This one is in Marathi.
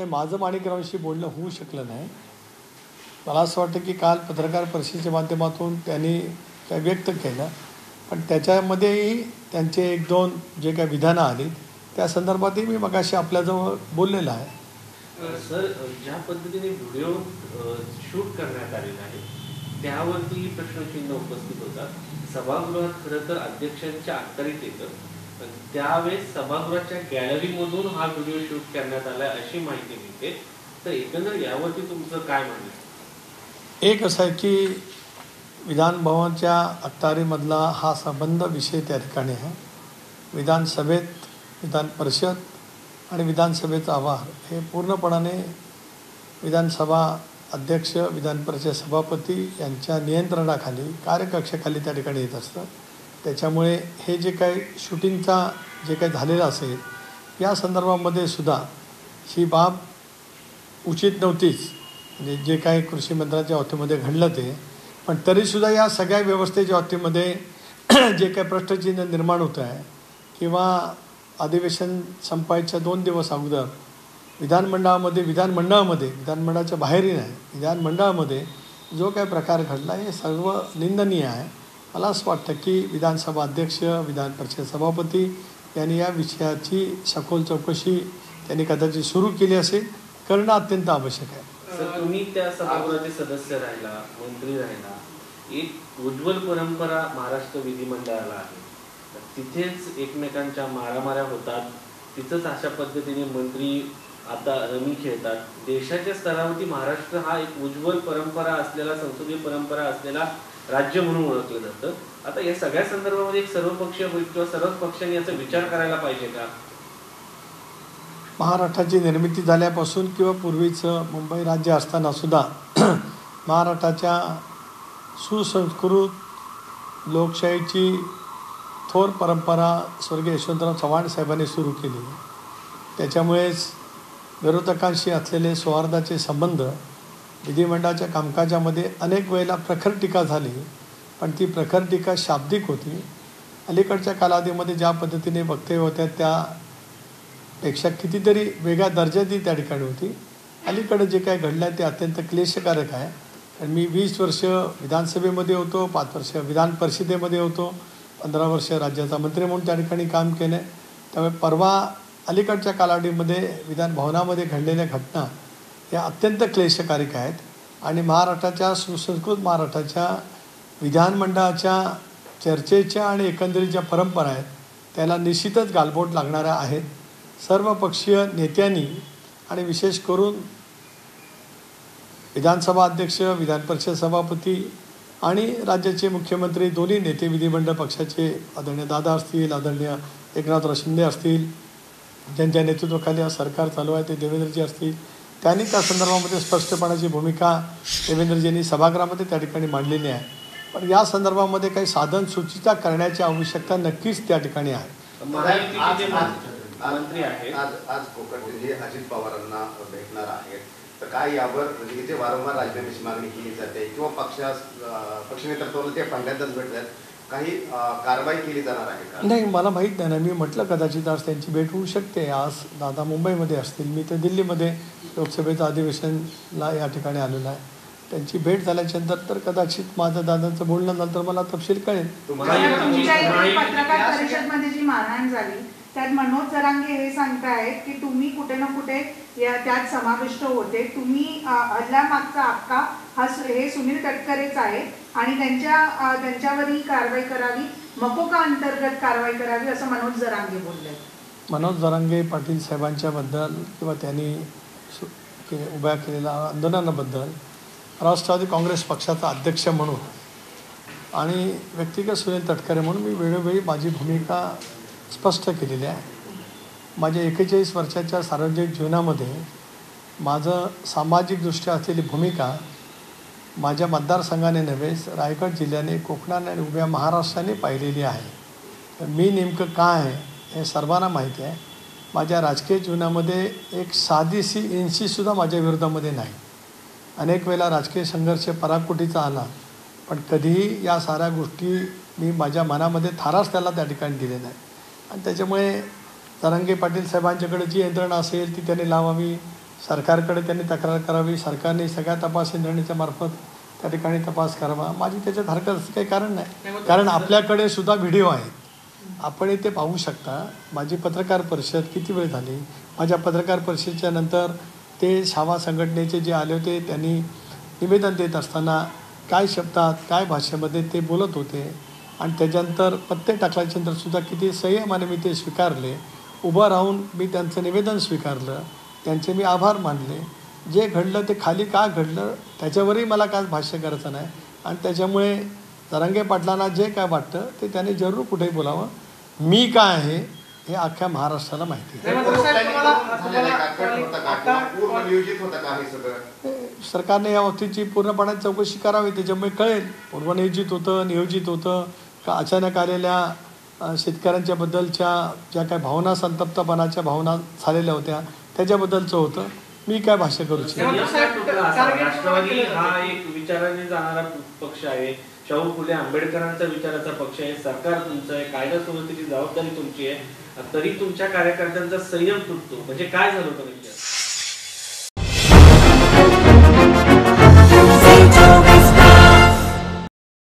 नाही, माझं माणिकरावांशी बोलणं होऊ शकलं नाही. मला असं वाटतं की काल पत्रकार परिषदेच्या माध्यमातून त्यांनी काय व्यक्त केलं, पण त्याच्यामध्येही त्यांचे एक दोन जे काही विधानं आली त्या संदर्भातही मी मगाशी आपल्याजवळ बोललेलं आहे. सर, ज्या पद्धतीने व्हिडिओ शूट करण्यात आलेला आहे त्यावरती प्रश्नचिन्ह उपस्थित होतात. सभागृहात खरं तर अध्यक्षांच्या अखत्यारीत येतं, त्यावेळेस सभागृहाच्या गॅलरीमधून हा व्हिडिओ शूट करण्यात आला अशी माहिती मिळते. तर एकंदर यावरती तुमचं काय म्हणणं आहे? एक असं आहे की विधानभवनच्या अखत्यारीमधला हा संबंध विषय त्या ठिकाणी आहे. विधानसभेत विधान परिषद आणि विधानसभेचा आवार हे पूर्णपणाने विधानसभा अध्यक्ष, विधान परिषद सभापती यांच्या नियंत्रणाखाली, कार्यकक्षाखाली त्या ठिकाणी येत असतं. त्याच्यामुळे हे जे काही शूटिंगचा जे काही झालेलं असेल या संदर्भामध्ये सुद्धा ही बाब उचित नव्हतीच. म्हणजे जे काही कृषी मंत्र्यांच्या बाबतीमध्ये घडलं ते, पण तरीसुद्धा या सगळ्या व्यवस्थेच्या बाबतीमध्ये जे काही प्रश्नचिन्ह निर्माण होतं आहे किंवा अधिवेशन संपायच्या 2 दिवस अगोदर विधानमंडळाच्या बाहेरही नाही, विधानमंडळामध्ये जो काही प्रकार घडला हे सर्व निंदनीय आहे. मला असं वाटतं की विधानसभा अध्यक्ष, विधान परिषद सभापती यांनी या विषयाची सखोल चौकशी त्यांनी कदाचित सुरू केली असेल, करणं अत्यंत आवश्यक आहे. तुम्ही त्या सभागृहाचे सदस्य राहिला, मंत्री राहिला, एक उज्ज्वल परंपरा महाराष्ट्र विधिमंडळाला आहे. तिथेच एकमेकांच्या मारामाऱ्या होतात, तिथंच अशा पद्धतीने मंत्री आता रमी खेळतात. देशाच्या स्तरावरती महाराष्ट्र हा एक उज्ज्वल परंपरा असलेला, संसदीय परंपरा असलेला राज्य म्हणून ओळखलं जातं. आता या सगळ्या संदर्भामध्ये एक सर्वपक्षीय किंवा सर्वच पक्षांनी याचा विचार करायला पाहिजे का? महाराष्ट्राची निर्मिती झाल्यापासून किंवा पूर्वीचं मुंबई राज्य असताना सुद्धा महाराष्ट्राच्या सुसंस्कृत लोकशाहीची थोर परंपरा स्वर्गीय यशवंतराव चव्हाण साहेबांनी सुरू केली. त्याच्यामुळेच विरोधकांशी असलेले सौहार्दाचे संबंध, विधिमंडळाच्या कामकाजामध्ये अनेक वेळेला प्रखर टीका झाली, पण ती प्रखर टीका शाब्दिक होती. अलीकडच्या कालावधीमध्ये ज्या पद्धतीने वक्तव्य होत्या त्यापेक्षा कितीतरी वेगळ्या दर्जाची त्या ठिकाणी होती. अलीकडे जे काय घडलं आहे ते अत्यंत क्लेशकारक आहे. कारण मी 20 वर्ष विधानसभेमध्ये होतो, 5 वर्ष विधान परिषदेमध्ये होतो, 15 वर्ष राज्याचा मंत्री म्हणून त्या ठिकाणी काम केलं आहे. त्यामुळे परवा अलीकडच्या कालावधीमध्ये विधानभवनामध्ये घडलेल्या घटना या अत्यंत क्लेशकारक आहेत आणि महाराष्ट्राच्या सुसंस्कृत महाराष्ट्राच्या विधानमंडळाच्या चर्चेच्या आणि एकंदरीत ज्या परंपरा आहेत त्याला निश्चितच गालबोट लागणाऱ्या आहेत. सर्वपक्षीय नेत्यांनी आणि विशेष करून विधानसभा अध्यक्ष, विधान परिषद सभापती आणि राज्याचे मुख्यमंत्री दोन्ही नेते, विधिमंडळ पक्षाचे आदरणीय दादा असतील, आदरणीय एकनाथराव शिंदे असतील, ज्यांच्या नेतृत्वाखाली सरकार चालू आहे ते देवेंद्रजी असतील, त्यांनी त्या संदर्भामध्ये स्पष्टपणाची भूमिका देवेंद्रजींनी सभागृहामध्ये त्या ठिकाणी मांडलेली आहे. पण या संदर्भामध्ये काही साधन सूचिता करण्याची आवश्यकता नक्कीच त्या ठिकाणी आहे. मंत्री आहेत आज कोकण जिल्हे अजित पवारांना भेटणार आहेत, तर काय यावर इथे वारंवार राजीनाम्याची मागणी केली जाते किंवा पक्षनेतृत्वाला ते पहिल्यांदाच भेटतात, काही कारवाई केली जाणार आहे का? नाही, मला माहीत नाही ना. मी म्हटलं कदाचित आज त्यांची भेट होऊ शकते. आज दादा मुंबईमध्ये असतील, मी तर दिल्लीमध्ये लोकसभेचं अधिवेशनला या ठिकाणी आलेलो आहे. त्यांची भेट झाल्याच्या नंतर तर कदाचित माझं दादांचं बोलणं झालं तर मला तपशील कळेल. पत्रकार परिषदमध्ये जी मारहाण झाली त्यात मनोज जरांगे हे सांगतायत की तुम्ही कुठे ना कुठे त्यात समाविष्ट होते, तुम्ही हल्ल्यामागचा अक्का हे सुनील तटकरेच आहे आणि त्यांच्यावरही कारवाई करावी, मकोका अंतर्गत कारवाई करावी असं मनोज जरांगे बोलले. मनोज जरांगे पाटील साहेबांच्याबद्दल किंवा त्यांनी उभ्या केलेल्या आंदोलनाबद्दल राष्ट्रवादी काँग्रेस पक्षाचा अध्यक्ष म्हणून आणि व्यक्तिगत सुनील तटकरे म्हणून मी वेळोवेळी माझी भूमिका स्पष्ट केलेली आहे. माझ्या 41 वर्षाच्या सार्वजनिक जीवनामध्ये माझं सामाजिकदृष्ट्या असलेली भूमिका माझ्या मतदारसंघाने नव्हे, रायगड जिल्ह्याने, कोकणाने आणि उभ्या महाराष्ट्राने पाहिलेली आहे. तर मी नेमकं काय आहे हे सर्वांना माहिती आहे. माझ्या राजकीय जीवनामध्ये एक साधीशी इंचीसुद्धा माझ्या विरोधामध्ये नाही. अनेक वेळेला राजकीय संघर्ष पराकोटीचा आला, पण कधीही या साऱ्या गोष्टी मी माझ्या मनामध्ये थाराच त्याला त्या ठिकाणी दिले नाही. आणि त्याच्यामुळे जरांगे पाटील साहेबांच्याकडे जी यंत्रणा असेल ती त्यांनी लावावी, सरकारकडे त्यांनी तक्रार करावी, सरकारने सगळ्या तपास यंत्रणेच्या मार्फत त्या ठिकाणी तपास करावा. माझी त्याच्यात हरकत असं काही कारण नाही, कारण आपल्याकडे सुद्धा व्हिडिओ आहेत, आपण ते पाहू शकता. माझी पत्रकार परिषद किती वेळ झाली, माझ्या पत्रकार परिषदेच्या नंतर ते छावा संघटनेचे जे आले होते त्यांनी निवेदन देत असताना काय शब्दात काय भाषेमध्ये ते बोलत होते, आणि त्याच्यानंतर पत्ते टाकल्याच्यानंतरसुद्धा किती संयमाने मी ते स्वीकारले. उभं राहून मी त्यांचं निवेदन स्वीकारलं, त्यांचे मी आभार मानले. जे घडलं ते खाली का घडलं त्याच्यावरही मला काय भाष्य करायचं नाही, आणि त्याच्यामुळे जरांगे पाटलांना जे काय वाटतं ते त्यांनी जरूर कुठेही बोलावं. मी काय आहे हे अख्ख्या महाराष्ट्राला माहिती आहे. सरकारने या बाबतीची पूर्णपणे चौकशी करावी, त्याच्यामुळे कळेल पूर्वनियोजित होतं, नियोजित होतं का अचानक आलेल्या शेतकऱ्यांच्या बद्दलच्या ज्या काय भावना, संतप्तपणाच्या भावना झालेल्या होत्या त्याच्याबद्दलचं होतं. मी काय भाष्य करू शकतो. राष्ट्रवादी हा एक विचाराने जाणारा पक्ष आहे, शाहू फुले आंबेडकरांचा विचाराचा पक्ष आहे, सरकार तुमचं आहे, कायदा सुव्यवस्थेची जबाबदारी तुमची आहे, तरी तुमच्या कार्यकर्त्यांचा संयम तुटतो, म्हणजे काय झालं होतं?